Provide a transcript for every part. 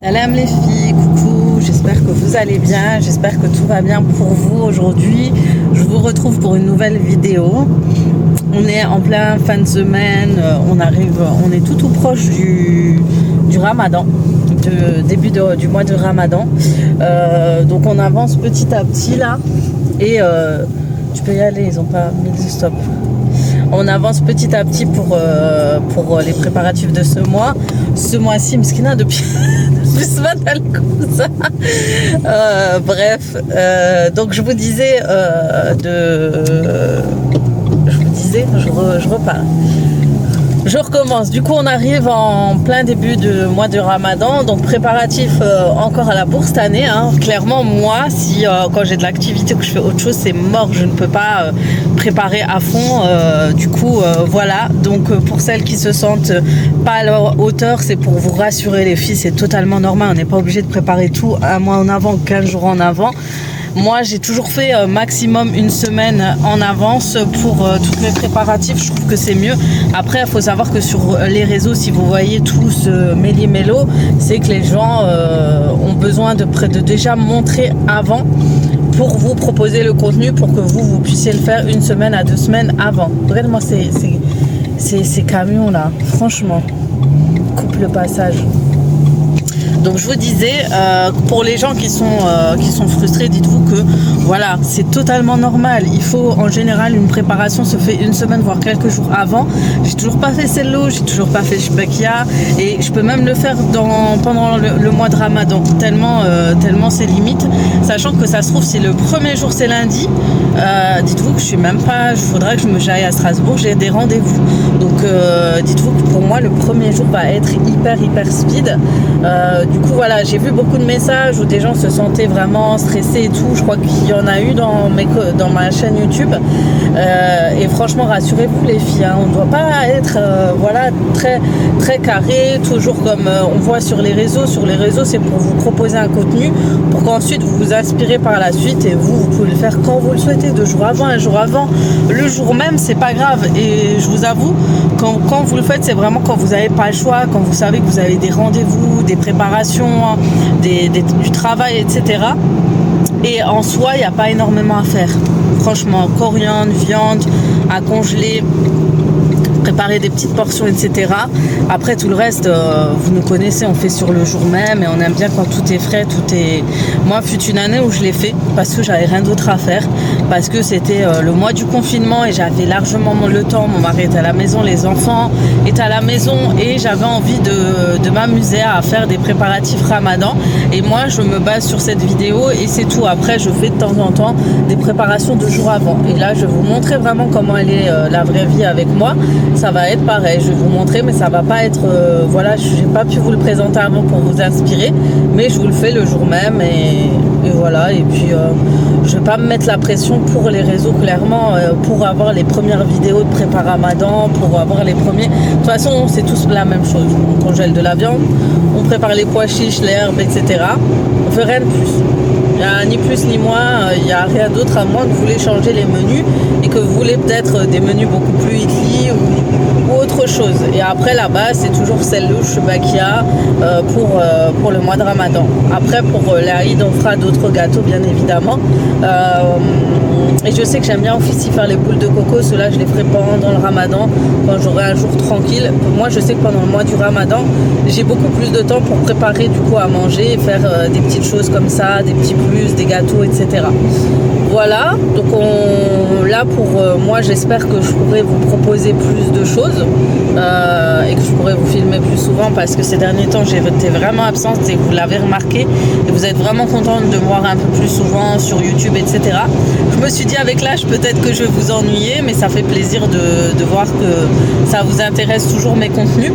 Salam les filles, coucou, j'espère que vous allez bien, j'espère que tout va bien pour vous aujourd'hui. Je vous retrouve pour une nouvelle vidéo. On est en plein fin de semaine, on est tout proche du Ramadan, du mois de Ramadan. Donc on avance petit à petit là et tu peux y aller, ils n'ont pas mis le stop. On avance petit à petit pour les préparatifs de ce mois. Ce mois-ci, Mskina, depuis ce matin comme ça. Bref, donc je vous disais, je repars. Je recommence. Du coup, on arrive en plein début de mois de Ramadan, donc préparatif encore à la bourse cette année. Hein. Clairement, moi, si quand j'ai de l'activité ou que je fais autre chose, c'est mort. Je ne peux pas préparer à fond. Voilà. Donc, pour celles qui se sentent pas à leur hauteur, c'est pour vous rassurer, les filles, c'est totalement normal. On n'est pas obligé de préparer tout un mois en avant, 15 jours en avant. Moi, j'ai toujours fait maximum une semaine en avance pour tous les préparatifs. Je trouve que c'est mieux. Après, il faut savoir que sur les réseaux, si vous voyez tout ce méli-mélo, c'est que les gens ont besoin de déjà montrer avant pour vous proposer le contenu pour que vous puissiez le faire une semaine à 2 semaines avant. Regarde-moi ces camions là, franchement, coupe le passage. Donc je vous disais, pour les gens qui sont frustrés, dites-vous que voilà, c'est totalement normal. Il faut, en général, une préparation se fait une semaine, voire quelques jours avant. J'ai toujours pas fait cello, j'ai toujours pas fait shbakia, et je peux même le faire pendant le mois de Ramadan, tellement c'est limite. Sachant que ça se trouve, si le premier jour c'est lundi, dites-vous que je suis même pas, il faudrait que j'aille à Strasbourg, j'ai des rendez-vous. Donc dites-vous que pour moi, le premier jour va être hyper speed. Du coup, voilà, j'ai vu beaucoup de messages où des gens se sentaient vraiment stressés et tout. Je crois qu'il y en a eu dans ma chaîne YouTube. Et franchement, rassurez-vous les filles, hein, on ne doit pas être très carré, toujours comme on voit sur les réseaux. Sur les réseaux, c'est pour vous proposer un contenu, pour qu'ensuite vous vous inspirez par la suite. Et vous pouvez le faire quand vous le souhaitez, 2 jours avant, 1 jour avant. Le jour même, c'est pas grave. Et je vous avoue, quand vous le faites, c'est vraiment quand vous n'avez pas le choix, quand vous savez que vous avez des rendez-vous, des préparations, du travail, etc. Et en soi, il n'y a pas énormément à faire. Franchement, coriandre, viande à congeler, préparer des petites portions, etc. Après, tout le reste, vous nous connaissez, on fait sur le jour même et on aime bien quand tout est frais, Moi, fut une année où je l'ai fait parce que j'avais rien d'autre à faire, parce que c'était le mois du confinement et j'avais largement le temps. Mon mari était à la maison, les enfants étaient à la maison et j'avais envie de m'amuser à faire des préparatifs Ramadan. Et moi, je me base sur cette vidéo et c'est tout. Après, je fais de temps en temps des préparations 2 jours avant. Et là, je vais vous montrer vraiment comment elle est la vraie vie avec moi. Ça va être pareil, je vais vous montrer, mais ça va pas être j'ai pas pu vous le présenter avant pour vous inspirer, mais je vous le fais le jour même et voilà. Et puis je vais pas me mettre la pression pour les réseaux, clairement, pour avoir les premières vidéos de prépa Ramadan, pour avoir les premiers. De toute façon, c'est tous la même chose. On congèle de la viande, on prépare les pois chiches, l'herbe, etc. On fait rien de plus. Il n'y a ni plus ni moins, il n'y a rien d'autre, à moins que vous voulez changer les menus et que vous voulez peut-être des menus beaucoup plus idli ou autre chose. Et après, la base, c'est toujours celle-là, shbakia, pour le mois de Ramadan. Après, pour l'Aïd, on fera d'autres gâteaux, bien évidemment. Et je sais que j'aime bien aussi faire les boules de coco. Ceux-là, je les ferai pendant le Ramadan, quand j'aurai un jour tranquille. Moi, je sais que pendant le mois du Ramadan, j'ai beaucoup plus de temps pour préparer du coup à manger et faire des petites choses comme ça, des petits plus, des gâteaux, etc. Voilà, donc là pour moi, j'espère que je pourrai vous proposer plus de choses et que je pourrai vous filmer plus souvent, parce que ces derniers temps j'ai été vraiment absente et vous l'avez remarqué et vous êtes vraiment contente de me voir un peu plus souvent sur YouTube, etc. Je me suis dit avec l'âge peut-être que je vais vous ennuyer, mais ça fait plaisir de voir que ça vous intéresse toujours mes contenus.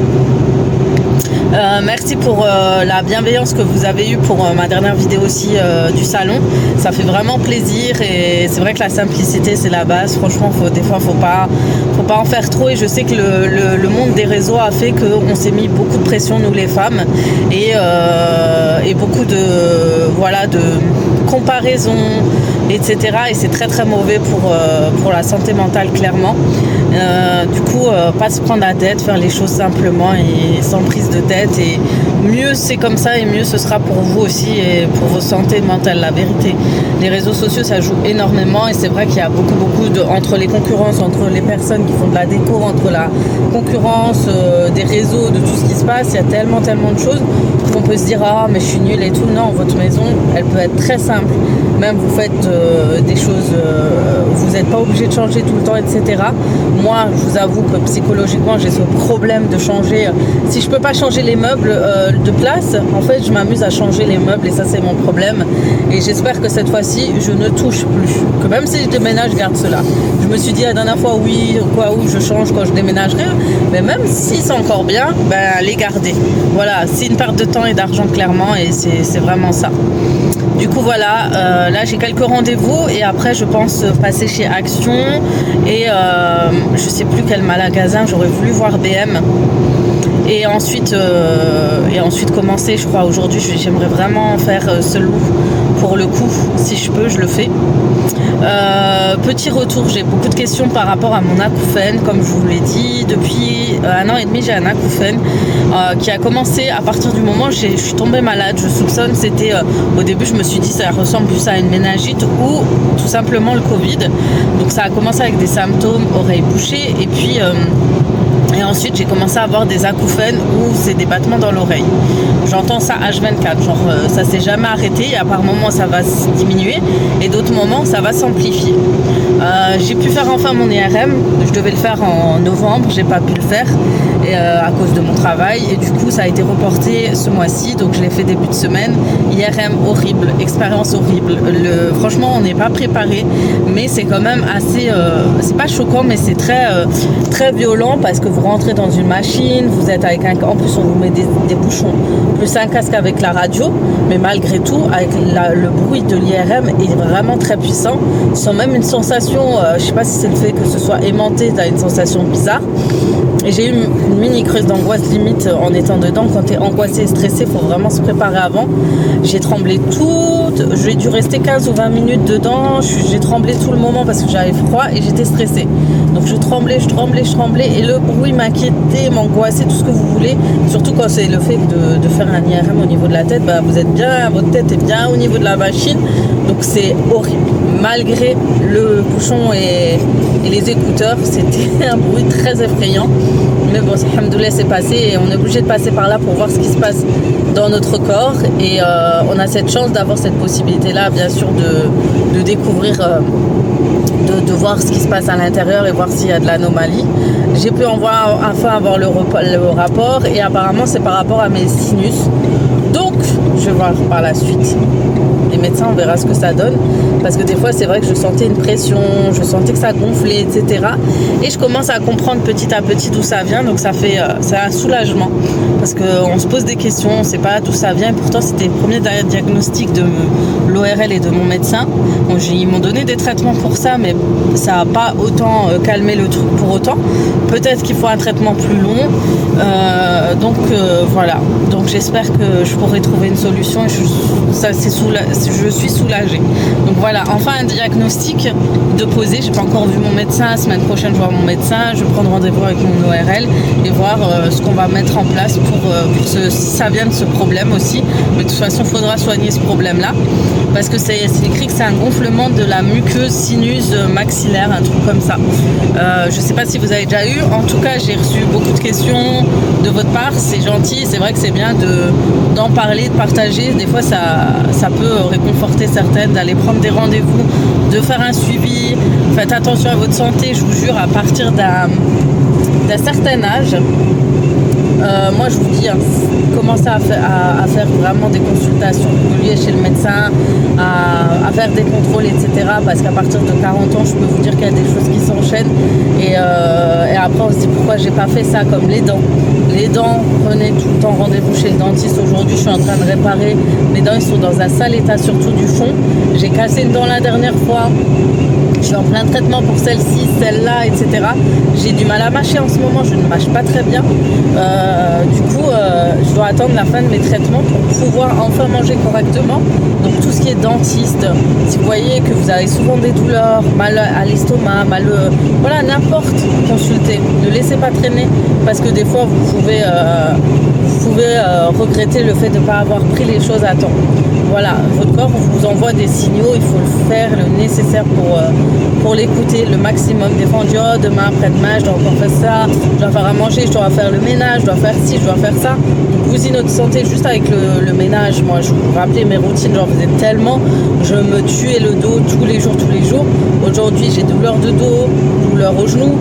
Merci pour la bienveillance que vous avez eue pour ma dernière vidéo aussi du salon. Ça fait vraiment plaisir et c'est vrai que la simplicité c'est la base. Franchement, des fois faut pas en faire trop, et je sais que le monde des réseaux a fait qu'on s'est mis beaucoup de pression, nous les femmes, et beaucoup de comparaison, etc. Et c'est très mauvais pour la santé mentale, clairement. Du coup, pas se prendre la tête, faire les choses simplement et sans prise de tête. Et mieux c'est comme ça et mieux ce sera pour vous aussi et pour vos santé mentale. La vérité, les réseaux sociaux ça joue énormément et c'est vrai qu'il y a beaucoup entre les concurrences, entre les personnes qui font de la déco, entre la concurrence des réseaux, de tout ce qui se passe, il y a tellement de choses qu'on peut se dire ah mais je suis nulle et tout. Non, votre maison elle peut être très simple, même vous faites des choses, vous n'êtes pas obligé de changer tout le temps, etc. Moi je vous avoue que psychologiquement j'ai ce problème de changer, si je peux pas changer les meubles de place, en fait je m'amuse à changer les meubles et ça c'est mon problème et j'espère que cette fois-ci je ne touche plus, que même si je déménage je garde cela. Je me suis dit la dernière fois oui, quoi où je change quand je déménagerai, mais même si c'est encore bien, ben les garder. Voilà, c'est une perte de temps et d'argent clairement et c'est vraiment ça. Du coup voilà, là j'ai quelques rendez-vous et après je pense passer chez Action et je sais plus quel magasin, j'aurais voulu voir BM et ensuite commencer, je crois aujourd'hui j'aimerais vraiment faire ce look pour le coup, si je peux je le fais. Petit retour, j'ai beaucoup de questions par rapport à mon acouphène, comme je vous l'ai dit, depuis 1 an et demi j'ai un acouphène qui a commencé à partir du moment où je suis tombée malade. Je soupçonne, c'était au début je me suis dit ça ressemble plus à une méningite ou tout simplement le Covid. Donc ça a commencé avec des symptômes, oreilles bouchées et puis et ensuite j'ai commencé à avoir des acouphènes où c'est des battements dans l'oreille. J'entends ça H24, genre ça s'est jamais arrêté et par moments ça va diminuer et d'autres moments ça va s'amplifier. J'ai pu faire enfin mon IRM, je devais le faire en novembre, j'ai pas pu le faire et, à cause de mon travail et du coup ça a été reporté ce mois-ci, donc je l'ai fait début de semaine. IRM horrible, expérience horrible. Franchement on n'est pas préparé, mais c'est quand même assez, c'est pas choquant mais c'est très violent parce que vous rentrez dans une machine, vous êtes avec en plus on vous met des bouchons, plus un casque avec la radio, mais malgré tout avec le bruit de l'IRM est vraiment très puissant, sans même une sensation, je sais pas si c'est le fait que ce soit aimanté, t'as une sensation bizarre. Et j'ai eu une mini crise d'angoisse limite en étant dedans. Quand t'es angoissé et stressé, faut vraiment se préparer avant. J'ai tremblé j'ai dû rester 15 ou 20 minutes dedans. J'ai tremblé tout le moment parce que j'avais froid et j'étais stressée. Donc je tremblais et le bruit m'inquiétait, m'angoissait, tout ce que vous voulez. Surtout quand c'est le fait de faire un IRM au niveau de la tête, bah vous êtes bien, votre tête est bien au niveau de la machine. Donc c'est horrible. Malgré le bouchon et les écouteurs, c'était un bruit très effrayant. Mais bon, alhamdoulilah, c'est passé et on est obligé de passer par là pour voir ce qui se passe dans notre corps. Et on a cette chance d'avoir cette possibilité-là, bien sûr, de découvrir, de voir ce qui se passe à l'intérieur et voir s'il y a de l'anomalie. J'ai pu enfin avoir le rapport et apparemment, c'est par rapport à mes sinus. Donc, je vais voir par la suite. Les médecins, on verra ce que ça donne. Parce que des fois, c'est vrai que je sentais une pression, je sentais que ça gonflait, etc. Et je commence à comprendre petit à petit d'où ça vient. Donc ça fait c'est un soulagement. Parce qu'on se pose des questions, on ne sait pas d'où ça vient. Et pourtant, c'était le premier diagnostic de l'ORL et de mon médecin. Bon, ils m'ont donné des traitements pour ça, mais ça n'a pas autant calmé le truc pour autant. Peut-être qu'il faut un traitement plus long. Donc voilà. Donc j'espère que je pourrai trouver une solution. Et je suis soulagée. Donc voilà, enfin un diagnostic de poser. J'ai pas encore vu mon médecin. La semaine prochaine, je vais voir mon médecin. Je vais prendre rendez-vous avec mon ORL et voir ce qu'on va mettre en place pour si ça vient de ce problème aussi. Mais de toute façon, il faudra soigner ce problème-là parce que c'est écrit que c'est un gonflement de la muqueuse sinus maxillaire, un truc comme ça. Je sais pas si vous avez déjà eu. En tout cas, j'ai reçu beaucoup de questions de votre part. C'est gentil. C'est vrai que c'est bien d'en parler, de partager. Des fois, ça peut réconforter certaines, d'aller prendre des rendez-vous, de faire un suivi. Faites attention à votre santé, je vous jure, à partir d'un certain âge. Moi, je vous dis, commencez à faire vraiment des consultations régulières chez le médecin, à faire des contrôles, etc. Parce qu'à partir de 40 ans, je peux vous dire qu'il y a des choses qui s'enchaînent. Et après, on se dit pourquoi j'ai pas fait ça, comme les dents. Les dents, prenez tout le temps rendez-vous chez le dentiste. Aujourd'hui, je suis en train de réparer. Mes dents, ils sont dans un sale état, surtout du fond. J'ai cassé une dent la dernière fois. Je suis en plein traitement pour celle-ci, celle-là, etc. J'ai du mal à mâcher en ce moment, je ne mâche pas très bien. Du coup, je dois attendre la fin de mes traitements pour pouvoir enfin manger correctement. Donc tout ce qui est dentiste, si vous voyez que vous avez souvent des douleurs, mal à l'estomac, voilà, n'importe, consultez. Ne laissez pas traîner parce que des fois vous pouvez regretter le fait de ne pas avoir pris les choses à temps. Voilà, votre corps vous envoie des signaux, il faut le faire, le nécessaire pour l'écouter le maximum. Des fois on dit oh demain, après-demain, je dois encore faire ça, je dois faire à manger, je dois faire le ménage, je dois faire ci, je dois faire ça. Donc vous y notre santé juste avec le ménage. Moi je vous rappelais mes routines, j'en faisais tellement, je me tuais le dos tous les jours. Aujourd'hui j'ai douleur de dos, douleur au genou.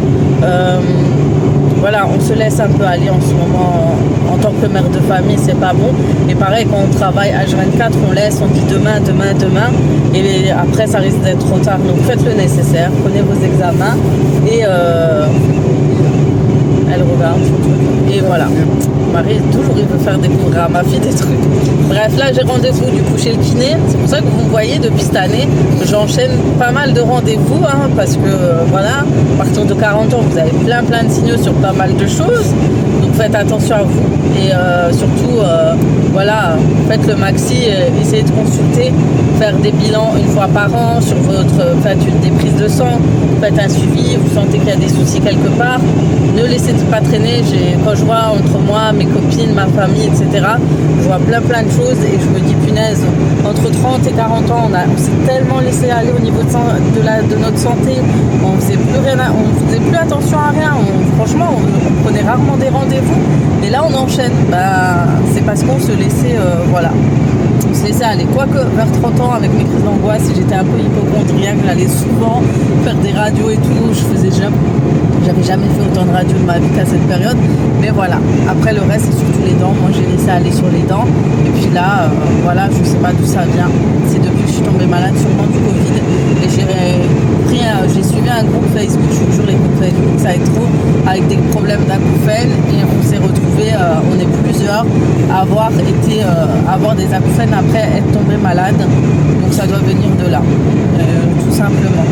Voilà, on se laisse un peu aller en ce moment en tant que mère de famille, c'est pas bon. Et pareil, quand on travaille H24, on laisse, on dit demain. Et après, ça risque d'être trop tard. Donc faites le nécessaire, prenez vos examens et elle regarde son truc. Et voilà. Marie, toujours, il veut faire découvrir à ma fille des trucs. Bref, là, j'ai rendez-vous du coup chez le kiné. C'est pour ça que vous me voyez depuis cette année. J'enchaîne pas mal de rendez-vous parce que, voilà, à partir de 40 ans, vous avez plein de signaux sur pas mal de choses. Donc, faites attention à vous. Et surtout, voilà, faites le maxi, essayez de consulter, faire des bilans une fois par an sur faites des prises de sang, faites un suivi, vous sentez qu'il y a des soucis quelque part. Ne laissez pas traîner. Quand je vois entre moi, mes copines, ma famille, etc., je vois plein de choses et je me dis punaise, entre 30 et 40 ans, on s'est tellement laissé aller au niveau de notre santé, on faisait plus attention à rien, franchement, on prenait rarement des rendez-vous, et là on enchaîne. C'est parce qu'on se laissait, voilà. On se laissait aller. Quoique vers 30 ans, avec mes crises d'angoisse, j'étais un peu hypochondriaque, j'allais souvent faire des radios et tout, j'avais jamais fait autant de radios de ma vie qu'à cette période, mais voilà. Après le reste, c'est surtout les dents. Moi j'ai laissé aller sur les dents, et puis là, voilà, je sais pas d'où ça vient. C'est depuis que je suis tombée malade, sûrement du Covid, et j'ai suivi un groupe Facebook, je vous jure, les groupes Facebook, ça aide trop, avec des problèmes d'acouphènes, et on s'est retrouvés, on est plusieurs à avoir des acouphènes après être tombé malade, donc ça doit venir de là, tout simplement.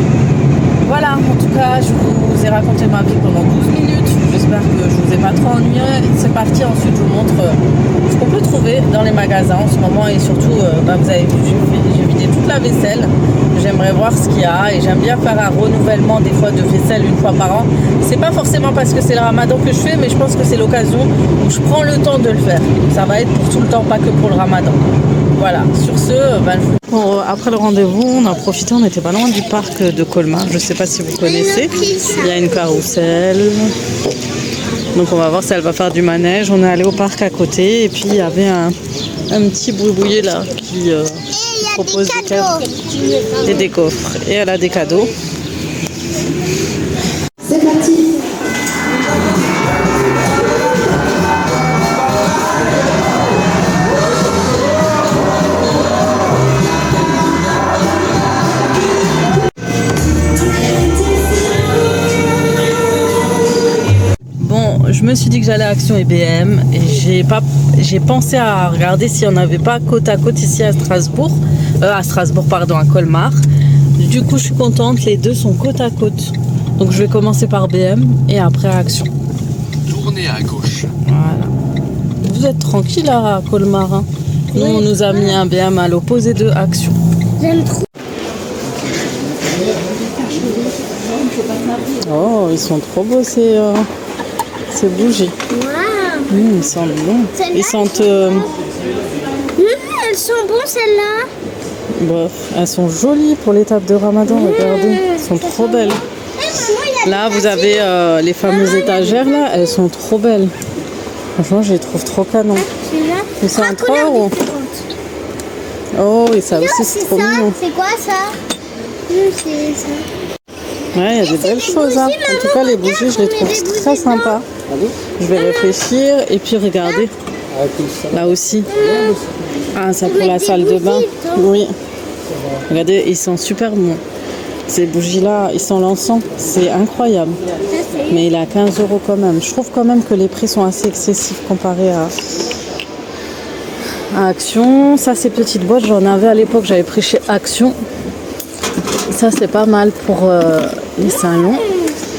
Voilà, en tout cas, je vous ai raconté ma vie pendant 12 minutes. J'espère que je vous ai pas trop ennuyé. C'est parti, ensuite je vous montre ce qu'on peut trouver dans les magasins en ce moment. Et surtout, vous avez vu, j'ai vidé toute la vaisselle. J'aimerais voir ce qu'il y a et j'aime bien faire un renouvellement des fois de vaisselle une fois par an. C'est pas forcément parce que c'est le ramadan que je fais, mais je pense que c'est l'occasion où je prends le temps de le faire. Ça va être pour tout le temps, pas que pour le ramadan. Voilà, sur ce, bon, après le rendez-vous, on a profité, on n'était pas loin du parc de Colmar, je ne sais pas si vous connaissez, il y a une carrousel, donc on va voir si elle va faire du manège. On est allé au parc à côté et puis il y avait un petit boubouillet là qui propose des coffres et elle a des cadeaux. C'est parti. Je me suis dit que j'allais à Action IBM et j'ai pensé à regarder si on n'avait pas côte à côte ici à Colmar. Du coup, je suis contente, les deux sont côte à côte. Donc, je vais commencer par BM et après Action. Tournez à gauche. Voilà. Vous êtes tranquille à Colmar. Hein. Nous, on nous a mis un BM à l'opposé de Action. J'aime trop. Oh, ils sont trop beaux ces bougies. Wow. Ils sentent bon. Ils sentent... elles sont bonnes celles-là. Bref, elles sont jolies pour l'étape de Ramadan, regardez. Elles sont trop belles. Là, vous avez les fameuses étagères, là. Elles sont trop belles. Franchement, je les trouve trop canon. Mais c'est un 3 €. Oh, et ça aussi, c'est trop mignon. C'est quoi ça? C'est ça. Ouais, il y a des belles choses. Hein. En tout cas, les bougies, je les trouve très sympas. Je vais réfléchir. Et puis, regardez. Là aussi. Ah, ça pour la salle de bain. Oui. Regardez, ils sont super bons. Ces bougies-là, ils sont l'encens. C'est incroyable. Mais il est à 15 € quand même. Je trouve quand même que les prix sont assez excessifs comparés à Action. Ça, ces petites boîtes, j'en avais à l'époque. J'avais pris chez Action. Ça, c'est pas mal pour les salons.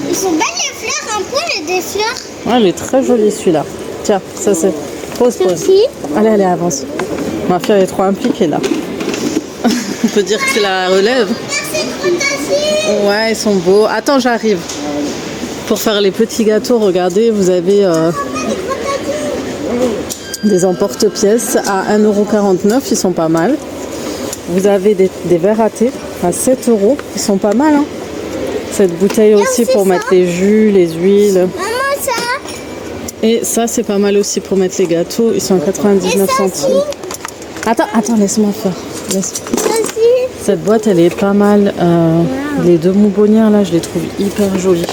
Ils sont belles les fleurs, un peu des fleurs. Ouais, il est très joli celui-là. Tiens, ça c'est... Pause. Merci. Allez, avance. Ma fille elle est trop impliquée là. On peut dire que c'est la relève. Merci, Crotatie. Ouais, ils sont beaux. Attends, j'arrive. Pour faire les petits gâteaux, regardez, vous avez des emporte-pièces à 1,49 €. Ils sont pas mal. Vous avez des verres à thé à 7 €. Ils sont pas mal. Hein. Cette bouteille aussi pour mettre les jus, les huiles. Maman, ça. Et ça, c'est pas mal aussi pour mettre les gâteaux. Ils sont à 99 centimes. Attends, laisse-moi faire. Ça aussi. Cette boîte, elle est pas mal. Les deux bonbonnières, là, je les trouve hyper jolies.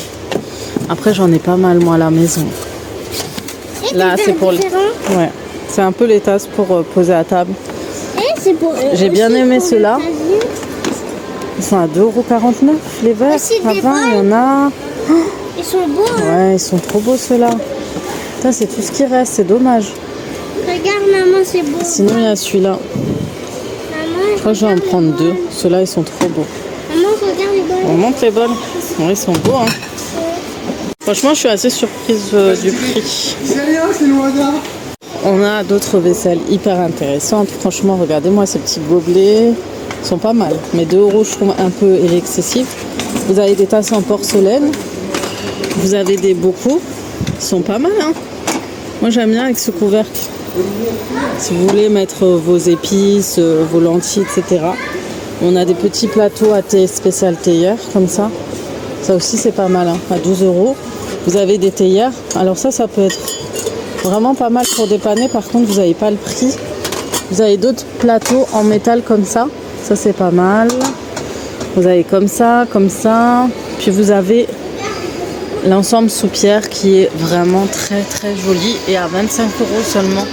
Après, j'en ai pas mal, moi, à la maison. Et Là, des c'est verres pour les... différents. Ouais. C'est un peu les tasses pour poser à table. Et c'est pour J'ai bien aussi aimé pour ceux-là. les tagines. Ils sont à 2,49 € les verres. Aussi À des 20, il y en a... Ils sont beaux. Hein. Ouais, ils sont trop beaux, ceux-là. Ça, c'est tout ce qui reste. C'est dommage. Regarde, maman, c'est beau. Sinon, il y a celui-là. Maman, Je crois que je vais en prendre deux. Ceux-là, ils sont trop beaux. Maman, regarde les bols. On monte les bols. Ouais, ils sont beaux. Hein. Franchement, je suis assez surprise du prix. On a d'autres vaisselles hyper intéressantes. Franchement, regardez-moi ces petits gobelets. Ils sont pas mal. Mais 2 €, je trouve un peu excessif. Vous avez des tasses en porcelaine. Vous avez des bocaux. Ils sont pas mal. Hein. Moi, j'aime bien avec ce couvercle. Si vous voulez mettre vos épices, vos lentilles, etc. On a des petits plateaux à thé spécial théière, comme ça. Ça aussi, c'est pas mal, hein, à 12 €. Vous avez des théières. Alors ça peut être vraiment pas mal pour dépanner. Par contre, vous n'avez pas le prix. Vous avez d'autres plateaux en métal comme ça. Ça, c'est pas mal. Vous avez comme ça. Puis vous avez l'ensemble sous pierre qui est vraiment très très joli et à 25 € seulement.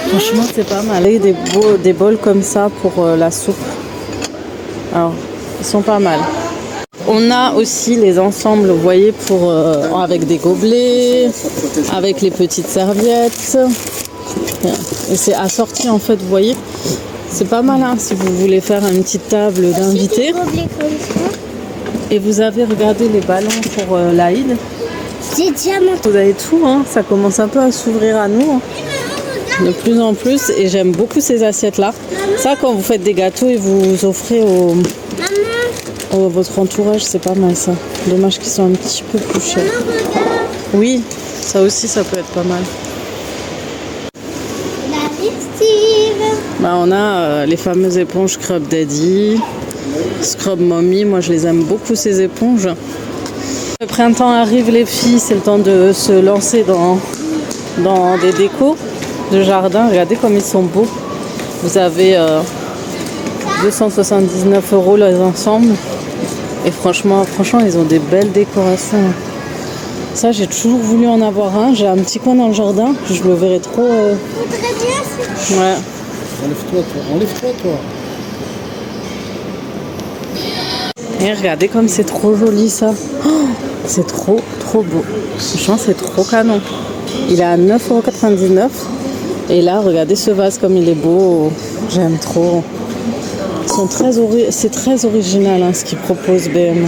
Franchement, c'est pas mal. Et des bols comme ça pour la soupe. Alors, ils sont pas mal. On a aussi les ensembles, vous voyez, pour avec des gobelets, avec les petites serviettes. Et c'est assorti en fait, vous voyez. C'est pas mal hein, si vous voulez faire une petite table d'invités. Et vous avez regardé les ballons pour l'Aïd. C'est diamant. Vous avez tout, hein. Ça commence un peu à s'ouvrir à nous. Hein. De plus en plus. Et j'aime beaucoup ces assiettes-là. Ça, quand vous faites des gâteaux et vous offrez au votre entourage, c'est pas mal ça. Dommage qu'ils soient un petit peu plus chers. Oui, ça aussi, ça peut être pas mal. La lessive. Bah, on a les fameuses éponges Scrub Daddy, Scrub Mommy. Moi, je les aime beaucoup, ces éponges. Le printemps arrive, les filles. C'est le temps de se lancer dans des décos de jardin. Regardez comme ils sont beaux. Vous avez 279 € les ensembles. Et franchement, ils ont des belles décorations. Ça, j'ai toujours voulu en avoir un. J'ai un petit coin dans le jardin. Je le verrais trop. Faudrait bien. Ouais. Enlève-toi, toi. Et regardez comme c'est trop joli ça. Oh, c'est trop beau. Franchement, c'est trop canon. Il est à 9,99 €. Et là, regardez ce vase comme il est beau. J'aime trop. C'est très original hein, ce qu'ils proposent BM.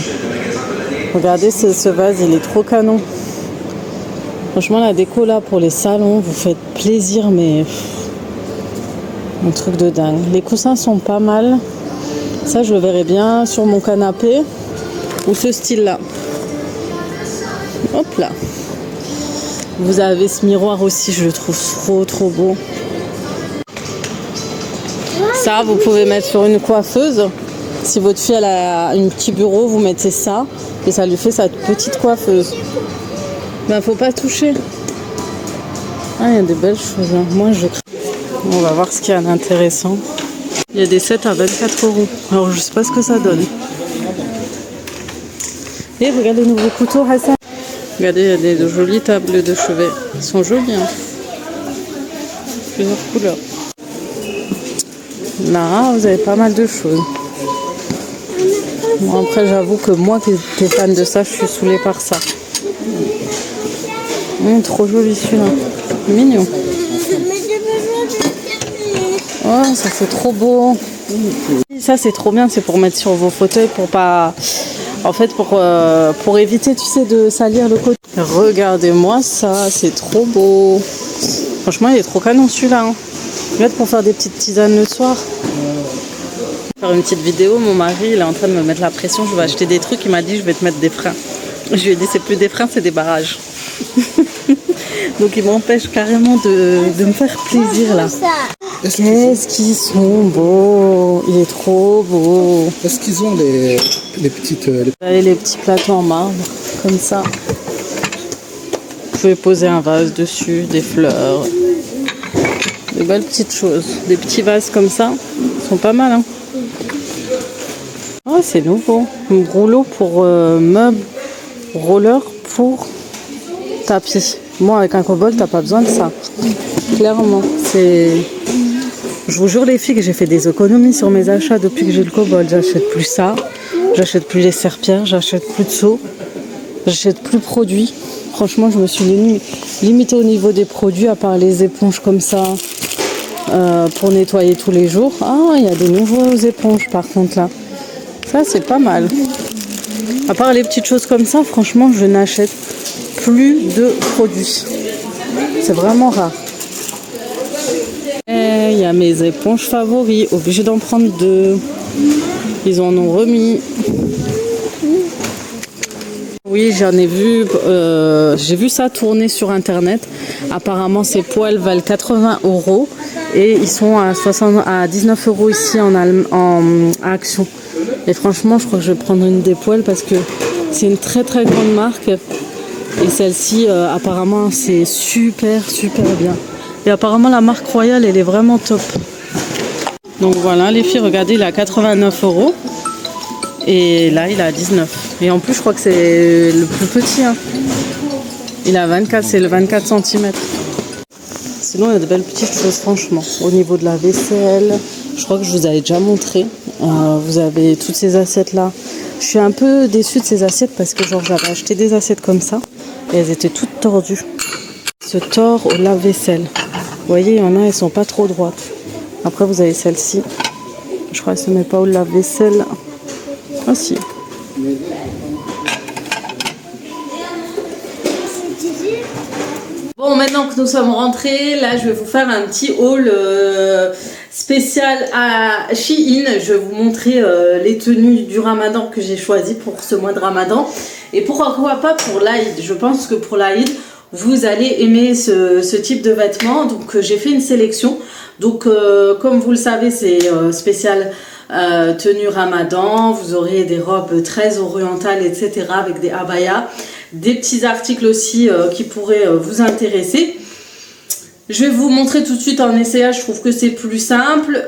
Regardez ce vase, il est trop canon. Franchement, la déco là pour les salons, vous faites plaisir, mais un truc de dingue. Les coussins sont pas mal. Ça, je le verrais bien sur mon canapé ou ce style-là. Hop là. Vous avez ce miroir aussi, je le trouve trop beau. Ça, vous pouvez mettre sur une coiffeuse. Si votre fille elle a un petit bureau, vous mettez ça et ça lui fait sa petite coiffeuse. Ben, faut pas toucher. Ah, il y a des belles choses. Hein. Moi, on va voir ce qu'il y a d'intéressant. Il y a des sets à 24 €. Alors, je sais pas ce que ça donne. Et regardez les nouveaux couteaux, Hassan. Regardez, il y a des jolies tables de chevet. Ils sont jolis. Hein. Plusieurs couleurs. Là, vous avez pas mal de choses. Bon, après, j'avoue que moi qui étais fan de ça, je suis saoulée par ça. Trop joli celui-là. Mignon. Oh, ça c'est trop beau. Ça c'est trop bien, c'est pour mettre sur vos fauteuils pour pas... En fait pour éviter, tu sais, de salir le côté. Regardez-moi ça, c'est trop beau. Franchement il est trop canon celui-là. Hein. Regarde pour faire des petites tisanes le soir. Faire une petite vidéo, mon mari il est en train de me mettre la pression, je vais acheter des trucs, il m'a dit je vais te mettre des freins. Je lui ai dit c'est plus des freins, c'est des barrages. Donc il m'empêche carrément de me faire plaisir là. Qu'est-ce qu'ils sont beaux, il est trop beau. Est-ce qu'ils ont les petites... Les petits plateaux en marbre, comme ça. Vous pouvez poser un vase dessus, des fleurs, des belles petites choses. Des petits vases comme ça, ils sont pas mal hein. Oh c'est nouveau, un rouleau pour meubles, roller pour tapis. Moi avec un cobalt t'as pas besoin de ça. Clairement, c'est... Je vous jure les filles que j'ai fait des économies sur mes achats depuis que j'ai le cobalt. J'achète plus ça, j'achète plus les serpillères, j'achète plus de seaux, j'achète plus de produits. Franchement je me suis limitée au niveau des produits à part les éponges comme ça pour nettoyer tous les jours. Ah il y a des nouveaux éponges par contre là. Ça c'est pas mal. À part les petites choses comme ça, franchement je n'achète plus de produits. C'est vraiment rare. Et il y a mes éponges favoris. Obligé d'en prendre 2. Ils en ont remis. Oui, j'en ai vu. J'ai vu ça tourner sur internet. Apparemment ces poêles valent 80 € et ils sont à 19 € ici à Action. Et franchement, je crois que je vais prendre une des poêles parce que c'est une très très grande marque. Et celle-ci, apparemment, c'est super bien. Et apparemment, la marque Royale, elle est vraiment top. Donc voilà, les filles, regardez, il est à 89 €. Et là, il est à 19. Et en plus, je crois que c'est le plus petit. Hein. Il est à 24, c'est le 24 cm. Sinon, il y a de belles petites choses, franchement. Au niveau de la vaisselle, je crois que je vous avais déjà montré. Vous avez toutes ces assiettes-là. Je suis un peu déçue de ces assiettes parce que genre j'avais acheté des assiettes comme ça. Et elles étaient toutes tordues. Ce tord au lave-vaisselle. Vous voyez, il y en a, elles sont pas trop droites. Après, vous avez celle-ci. Je crois qu'elle se met pas au lave-vaisselle. Ah si. Bon, maintenant que nous sommes rentrés, là, je vais vous faire un petit haul spécial à Shein. Je vais vous montrer les tenues du Ramadan que j'ai choisies pour ce mois de Ramadan. Et pourquoi pas pour l'Aïd. Je pense que pour l'Aïd, vous allez aimer ce type de vêtements. Donc j'ai fait une sélection. Donc comme vous le savez, c'est spécial tenue Ramadan. Vous aurez des robes très orientales, etc. avec des abayas. Des petits articles aussi qui pourraient vous intéresser. Je vais vous montrer tout de suite en essayage, je trouve que c'est plus simple.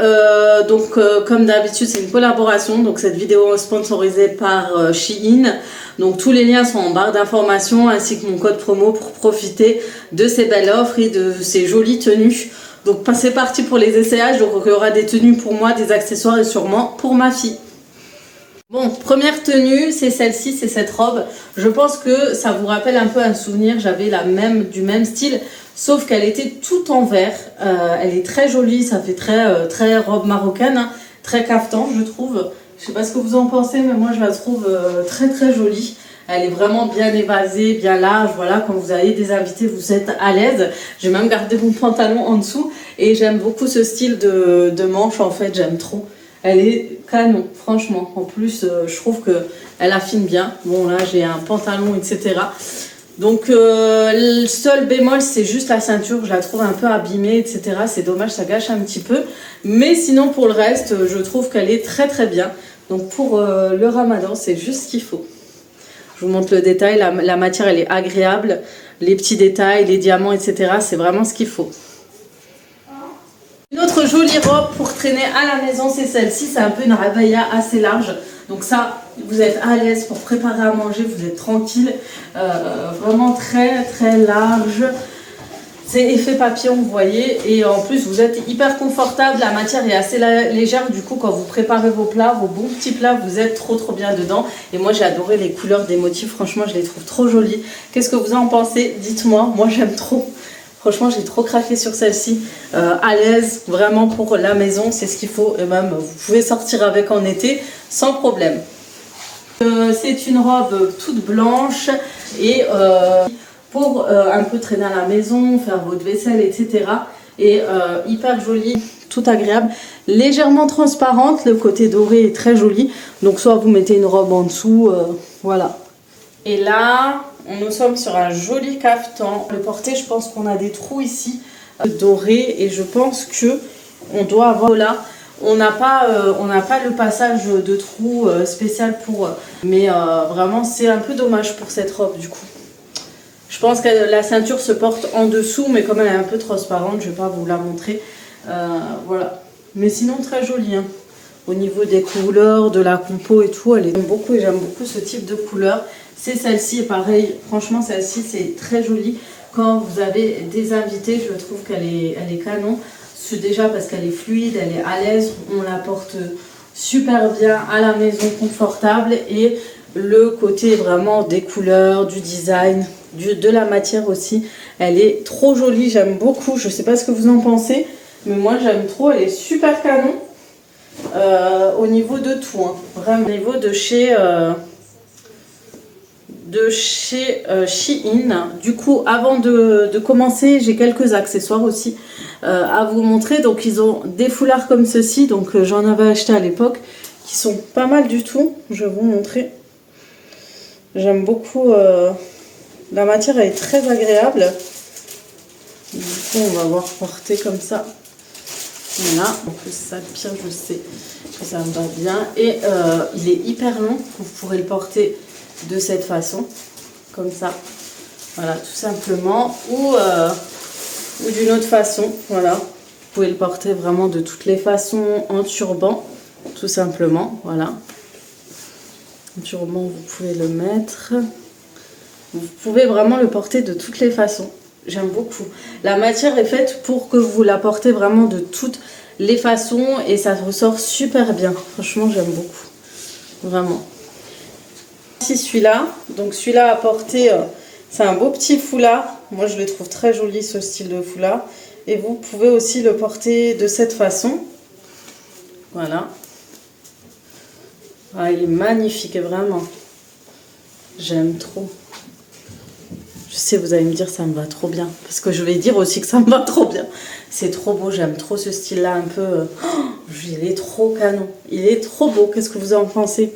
Comme d'habitude, c'est une collaboration. Donc cette vidéo est sponsorisée par Shein. Donc tous les liens sont en barre d'informations ainsi que mon code promo pour profiter de ces belles offres et de ces jolies tenues. Donc c'est parti pour les essayages. Donc il y aura des tenues pour moi, des accessoires et sûrement pour ma fille. Bon, première tenue, c'est celle-ci, c'est cette robe. Je pense que ça vous rappelle un peu un souvenir. J'avais du même style, sauf qu'elle était toute en vert. Elle est très jolie, ça fait très robe marocaine, hein, très caftan, je trouve. Je sais pas ce que vous en pensez, mais moi je la trouve très jolie. Elle est vraiment bien évasée, bien large. Voilà, quand vous avez des invités, vous êtes à l'aise. J'ai même gardé mon pantalon en dessous et j'aime beaucoup ce style de manche. En fait, j'aime trop. Elle est canon, franchement. En plus, je trouve qu'elle affine bien. Bon, là, j'ai un pantalon, etc. Donc, le seul bémol, c'est juste la ceinture. Je la trouve un peu abîmée, etc. C'est dommage, ça gâche un petit peu. Mais sinon, pour le reste, je trouve qu'elle est très bien. Donc, pour le Ramadan, c'est juste ce qu'il faut. Je vous montre le détail. La matière, elle est agréable. Les petits détails, les diamants, etc. C'est vraiment ce qu'il faut. Une autre jolie robe pour traîner à la maison, c'est celle-ci. C'est un peu une abaya assez large. Donc ça, vous êtes à l'aise pour préparer à manger, vous êtes tranquille. Vraiment très large. C'est effet papillon, vous voyez. Et en plus, vous êtes hyper confortable. La matière est assez légère. Du coup, quand vous préparez vos plats, vos bons petits plats, vous êtes trop bien dedans. Et moi, j'ai adoré les couleurs des motifs. Franchement, je les trouve trop jolies. Qu'est-ce que vous en pensez? Dites-moi. Moi, j'aime trop. Franchement, j'ai trop craqué sur celle-ci. À l'aise, vraiment pour la maison, c'est ce qu'il faut. Et même, vous pouvez sortir avec en été sans problème. C'est une robe toute blanche et pour un peu traîner à la maison, faire votre vaisselle, etc. Et hyper jolie, tout agréable. Légèrement transparente, le côté doré est très joli. Donc soit vous mettez une robe en dessous, voilà. Et là, nous sommes sur un joli cafetan. Le porté, je pense qu'on a des trous ici dorés et je pense que on doit avoir là. On n'a pas le passage de trou spécial pour... mais vraiment, c'est un peu dommage pour cette robe du coup. Je pense que la ceinture se porte en dessous, mais comme elle est un peu transparente, je ne vais pas vous la montrer. Voilà. Mais sinon, très jolie. Hein. Au niveau des couleurs, de la compo et tout, elle est beaucoup et j'aime beaucoup ce type de couleur. C'est celle-ci, pareil. Franchement, celle-ci, c'est très joli. Quand vous avez des invités, je trouve qu'elle est canon. Déjà parce qu'elle est fluide, elle est à l'aise, on la porte super bien à la maison, confortable, et le côté vraiment des couleurs, du design, de la matière aussi, elle est trop jolie, j'aime beaucoup. Je sais pas ce que vous en pensez, mais moi j'aime trop, elle est super canon au niveau de tout, hein. Vraiment au niveau de chez Shein. Du coup, avant de commencer, j'ai quelques accessoires aussi à vous montrer. Donc ils ont des foulards comme ceci, donc j'en avais acheté à l'époque, qui sont pas mal du tout. Je vais vous montrer. J'aime beaucoup, la matière elle est très agréable. Du coup on va voir porter comme ça. Voilà, en plus ça le pire, je sais que ça me va bien. Et il est hyper long, vous pourrez le porter de cette façon, comme ça, voilà, tout simplement, ou d'une autre façon, voilà, vous pouvez le porter vraiment de toutes les façons en turban, tout simplement, voilà, en turban vous pouvez le mettre, vous pouvez vraiment le porter de toutes les façons, j'aime beaucoup, la matière est faite pour que vous la portez vraiment de toutes les façons et ça ressort super bien, franchement j'aime beaucoup, vraiment. Celui-là, donc celui-là à porter, c'est un beau petit foulard, moi je le trouve très joli ce style de foulard, et vous pouvez aussi le porter de cette façon, voilà, ah, il est magnifique vraiment, j'aime trop, je sais vous allez me dire ça me va trop bien, parce que je vais dire aussi que ça me va trop bien, c'est trop beau, j'aime trop ce style là un peu, il est trop canon, il est trop beau, qu'est-ce que vous en pensez?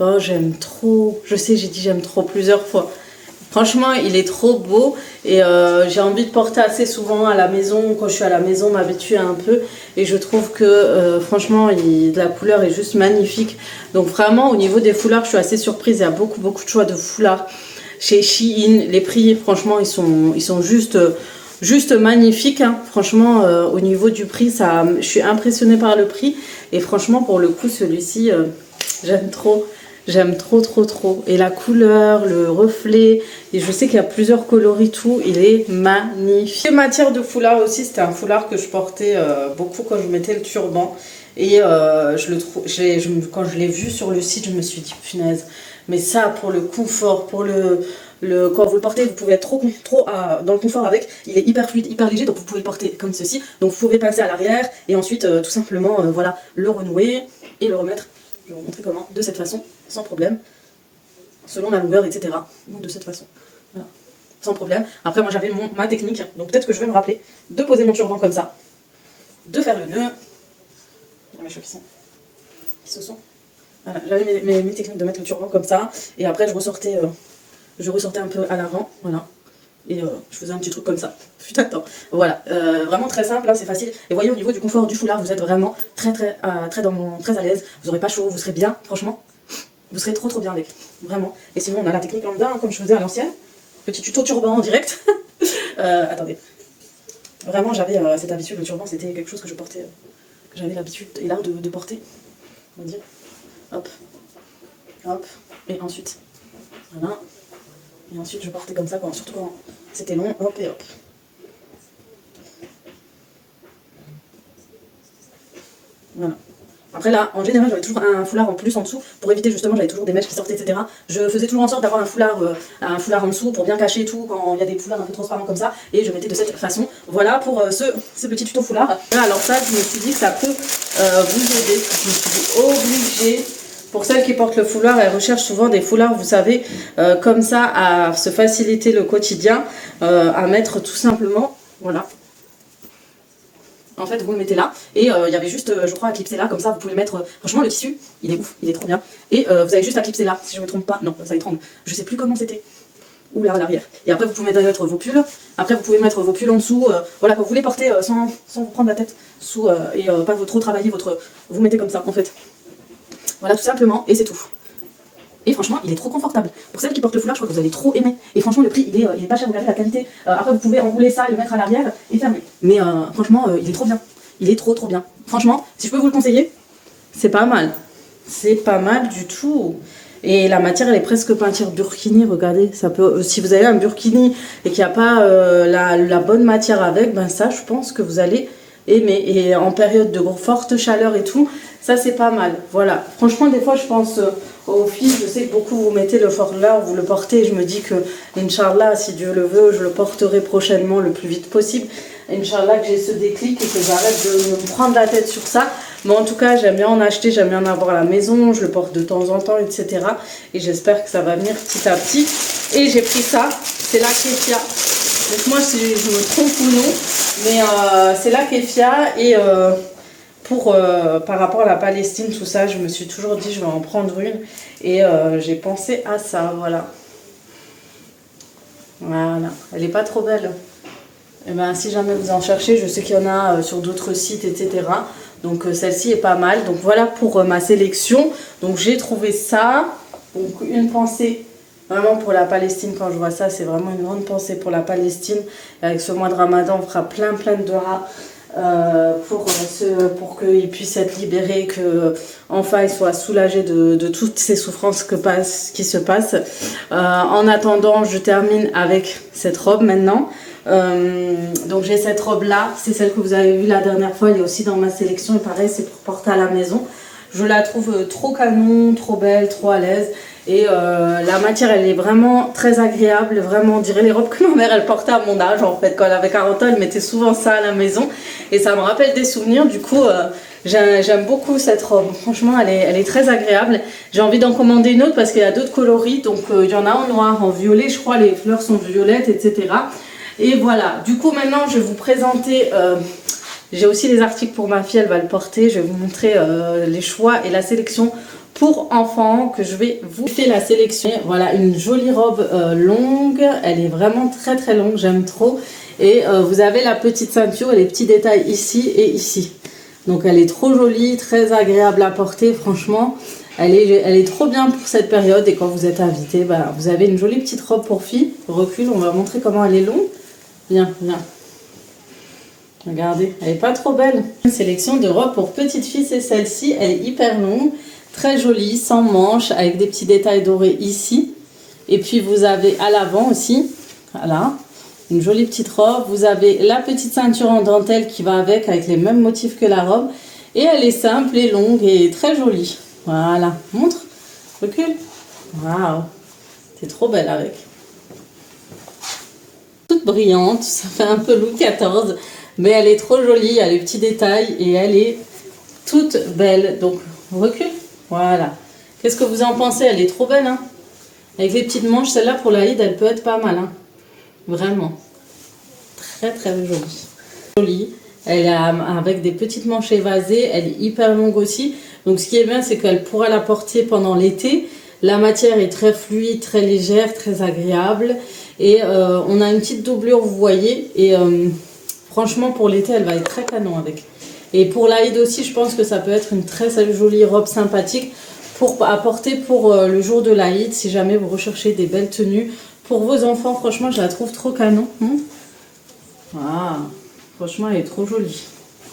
Oh, j'aime trop, je sais, j'ai dit j'aime trop plusieurs fois. Franchement, il est trop beau et j'ai envie de porter assez souvent à la maison. Quand je suis à la maison, m'habituer un peu. Et je trouve que franchement, la couleur est juste magnifique. Donc vraiment, au niveau des foulards, je suis assez surprise. Il y a beaucoup de choix de foulards chez Shein. Les prix, franchement, ils sont juste magnifiques. Hein. Franchement, au niveau du prix, je suis impressionnée par le prix. Et franchement, pour le coup, celui-ci, j'aime trop. J'aime trop. Et la couleur, le reflet, et je sais qu'il y a plusieurs coloris tout, il est magnifique. En matière de foulard aussi, c'était un foulard que je portais beaucoup quand je mettais le turban. Et quand je l'ai vu sur le site, je me suis dit punaise. Mais ça, pour le confort, quand vous le portez, vous pouvez être trop dans le confort avec. Il est hyper fluide, hyper léger, donc vous pouvez le porter comme ceci. Donc vous pouvez passer à l'arrière et ensuite tout simplement voilà, le renouer et le remettre. Je vais vous montrer comment, de cette façon, sans problème, selon la longueur, etc. Donc de cette façon, voilà, sans problème. Après moi j'avais ma technique, donc peut-être que je vais me rappeler de poser mon turban comme ça, de faire le nœud. Il y a mes cheveux qui se sont. Voilà, j'avais mes techniques de mettre le turban comme ça, et après je ressortais un peu à l'avant, voilà. Et je faisais un petit truc comme ça. Putain de temps. Voilà, vraiment très simple, hein, c'est facile. Et voyez au niveau du confort du foulard, vous êtes vraiment très à l'aise. Vous n'aurez pas chaud, vous serez bien, franchement. Vous serez trop bien avec, vraiment. Et sinon on a la technique lambda, hein, comme je faisais à l'ancienne. Petit tuto turban en direct. Attendez. Vraiment j'avais cette habitude, le turban c'était quelque chose que je portais, que j'avais l'habitude et l'art de porter. On va dire. Hop. Hop. Et ensuite. Voilà. Et ensuite je portais comme ça, surtout quand c'était long, hop et hop. Voilà. Après là, en général, j'avais toujours un foulard en plus en dessous pour éviter justement, j'avais toujours des mèches qui sortaient, etc. Je faisais toujours en sorte d'avoir un foulard en dessous pour bien cacher tout quand il y a des foulards un peu transparents comme ça. Et je mettais de cette façon. Voilà pour ce petit tuto foulard. Alors ça, je me suis dit que ça peut vous aider. Je me suis dit obligée. Pour celles qui portent le foulard, elles recherchent souvent des foulards, vous savez, comme ça, à se faciliter le quotidien, à mettre tout simplement, voilà. En fait, vous le mettez là, et il y avait juste, je crois, à clipser là, comme ça, vous pouvez le mettre. Franchement, le tissu, il est ouf, il est trop bien. Et vous avez juste à clipser là, si je me trompe pas. Non, ça étrangle. Je sais plus comment c'était. Ou là, à l'arrière. Et après, vous pouvez mettre vos pulls. Après, vous pouvez mettre vos pulls en dessous. Voilà, quand vous les portez sans vous prendre la tête sous et pas trop travailler votre. Vous mettez comme ça, en fait. Voilà, tout simplement, et c'est tout. Et franchement, il est trop confortable. Pour celles qui portent le foulard, je crois que vous allez trop aimer. Et franchement, le prix, il est pas cher, regardez la qualité. Après, vous pouvez enrouler ça, le mettre à l'arrière et fermer. Mais franchement, il est trop bien. Il est trop bien. Franchement, si je peux vous le conseiller, c'est pas mal. C'est pas mal du tout. Et la matière, elle est presque peinture burkini. Regardez, ça peut. Si vous avez un burkini et qu'il n'y a pas la bonne matière avec, ben ça, je pense que vous allez aimer. Et en période de forte chaleur et tout, ça c'est pas mal. Voilà. Franchement, des fois, je pense aux filles, je sais que beaucoup vous mettez le foulard, vous le portez. Je me dis que, Inch'Allah, si Dieu le veut, je le porterai prochainement le plus vite possible. Inch'Allah, que j'ai ce déclic et que j'arrête de me prendre la tête sur ça. Mais en tout cas, j'aime bien en acheter, j'aime bien en avoir à la maison, je le porte de temps en temps, etc. Et j'espère que ça va venir petit à petit. Et j'ai pris ça, c'est la Kefia. Donc moi, si je me trompe ou non, mais c'est la Kefia. Et par rapport à la Palestine, tout ça, je me suis toujours dit, je vais en prendre une. Et j'ai pensé à ça, voilà. Voilà, elle est pas trop belle. Et ben, si jamais vous en cherchez, je sais qu'il y en a sur d'autres sites, etc. Donc celle-ci est pas mal. Donc voilà pour ma sélection. Donc j'ai trouvé ça. Donc une pensée vraiment pour la Palestine. Quand je vois ça, c'est vraiment une grande pensée pour la Palestine. Et avec ce mois de Ramadan, on fera plein de du'a pour qu'ils puissent être libérés, que enfin ils soient soulagés de toutes ces souffrances qui se passent. En attendant, je termine avec cette robe maintenant. Donc j'ai cette robe là, c'est celle que vous avez vue la dernière fois, elle est aussi dans ma sélection et pareil c'est pour porter à la maison. Je la trouve trop canon, trop belle, trop à l'aise et la matière elle est vraiment très agréable, vraiment on dirait les robes que ma mère elle portait à mon âge en fait. Quand elle avait 40 ans elle mettait souvent ça à la maison et ça me rappelle des souvenirs. Du coup j'aime beaucoup cette robe, franchement elle est très agréable. J'ai envie d'en commander une autre parce qu'il y a d'autres coloris, donc il y en a en noir, en violet, je crois les fleurs sont violettes, etc. Et voilà, du coup maintenant je vais vous présenter, j'ai aussi les articles pour ma fille, elle va le porter, je vais vous montrer les choix et la sélection pour enfants que je vais vous faire la sélection. Voilà, une jolie robe longue, elle est vraiment très longue, j'aime trop. Et vous avez la petite ceinture et les petits détails ici et ici. Donc elle est trop jolie, très agréable à porter, franchement. Elle est trop bien pour cette période et quand vous êtes invité, bah, vous avez une jolie petite robe pour fille. Recule, on va montrer comment elle est longue. Viens. Regardez, elle est pas trop belle. Une sélection de robes pour petite fille, c'est celle-ci. Elle est hyper longue, très jolie, sans manches, avec des petits détails dorés ici. Et puis vous avez à l'avant aussi, voilà, une jolie petite robe. Vous avez la petite ceinture en dentelle qui va avec les mêmes motifs que la robe. Et elle est simple et longue et très jolie. Voilà, montre, recule. Waouh, c'est trop belle avec. Toute brillante, ça fait un peu Louis XIV, mais elle est trop jolie, elle a les petits détails et elle est toute belle. Donc, recule. Voilà. Qu'est-ce que vous en pensez? Elle est trop belle, hein? Avec les petites manches, celle-là pour l'Aïd, elle peut être pas mal, hein? Vraiment. Très jolie. Jolie. Elle est avec des petites manches évasées, elle est hyper longue aussi. Donc ce qui est bien, c'est qu'elle pourra la porter pendant l'été. La matière est très fluide, très légère, très agréable. Et on a une petite doublure, vous voyez. Et franchement, pour l'été, elle va être très canon avec. Et pour l'Aïd aussi, je pense que ça peut être une très jolie robe sympathique à porter pour le jour de l'Aïd. Si jamais vous recherchez des belles tenues pour vos enfants, franchement, je la trouve trop canon. Ah, franchement, elle est trop jolie.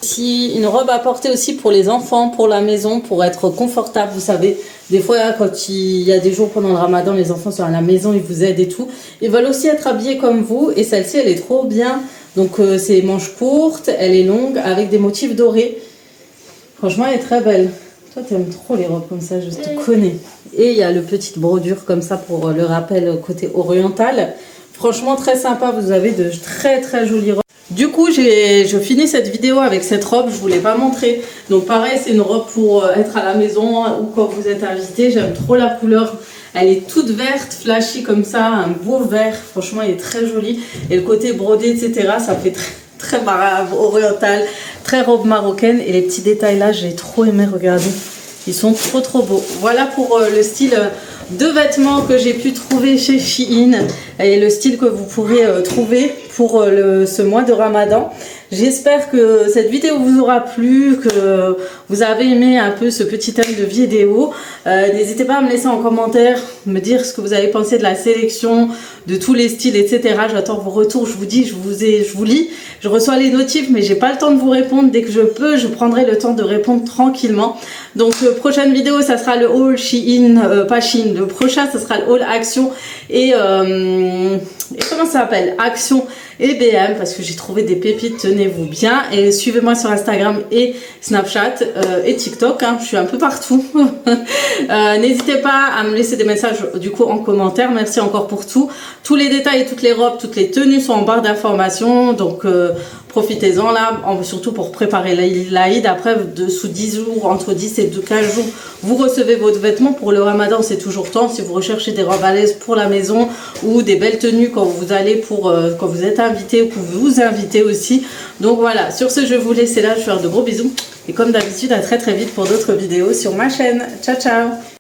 Si une robe à porter aussi pour les enfants, pour la maison, pour être confortable, vous savez, des fois quand il y a des jours pendant le Ramadan, les enfants sont à la maison, ils vous aident et tout, ils veulent aussi être habillés comme vous et celle-ci elle est trop bien. Donc c'est manches courtes, elle est longue avec des motifs dorés. Franchement elle est très belle. Toi, t'aimes trop les robes comme ça, je te connais. Et il y a le petit brodure comme ça pour le rappel côté oriental. Franchement, très sympa. Vous avez de très très jolies robes. Du coup, je finis cette vidéo avec cette robe. Je vous l'ai pas montrée. Donc pareil, c'est une robe pour être à la maison ou quand vous êtes invité. J'aime trop la couleur. Elle est toute verte, flashy comme ça, un beau vert. Franchement, elle est très jolie. Et le côté brodé, etc., ça fait très oriental, très robe marocaine. Et les petits détails là, j'ai trop aimé, regardez. Ils sont trop beaux. Voilà pour le style de vêtements que j'ai pu trouver chez Shein. Et le style que vous pourrez trouver pour ce mois de Ramadan. J'espère que cette vidéo vous aura plu, que vous avez aimé un peu ce petit thème de vidéo. N'hésitez pas à me laisser en commentaire, me dire ce que vous avez pensé de la sélection, de tous les styles, etc. J'attends vos retours, je vous dis, je vous lis. Je reçois les notifs, mais j'ai pas le temps de vous répondre. Dès que je peux, je prendrai le temps de répondre tranquillement. Donc, prochaine vidéo, ça sera le haul Shein, pas Shein. Le prochain, ça sera le haul Action et comment ça s'appelle? Action et BM, parce que j'ai trouvé des pépites, tenez-vous bien. Et suivez-moi sur Instagram et Snapchat et TikTok, hein, je suis un peu partout. N'hésitez pas à me laisser des messages du coup en commentaire. Merci encore pour tout. Tous les détails, toutes les robes, toutes les tenues sont en barre d'informations. Donc profitez-en là, surtout pour préparer l'Aïd. Après, sous 10 jours, entre 10 et 15 jours, vous recevez votre vêtement. Pour le Ramadan, c'est toujours temps. Si vous recherchez des robes à l'aise pour la maison ou des belles tenues quand vous allez quand vous êtes invité ou que vous invitez aussi. Donc voilà, sur ce, je vais vous laisser là. Je vais faire de gros bisous. Et comme d'habitude, à très vite pour d'autres vidéos sur ma chaîne. Ciao, ciao!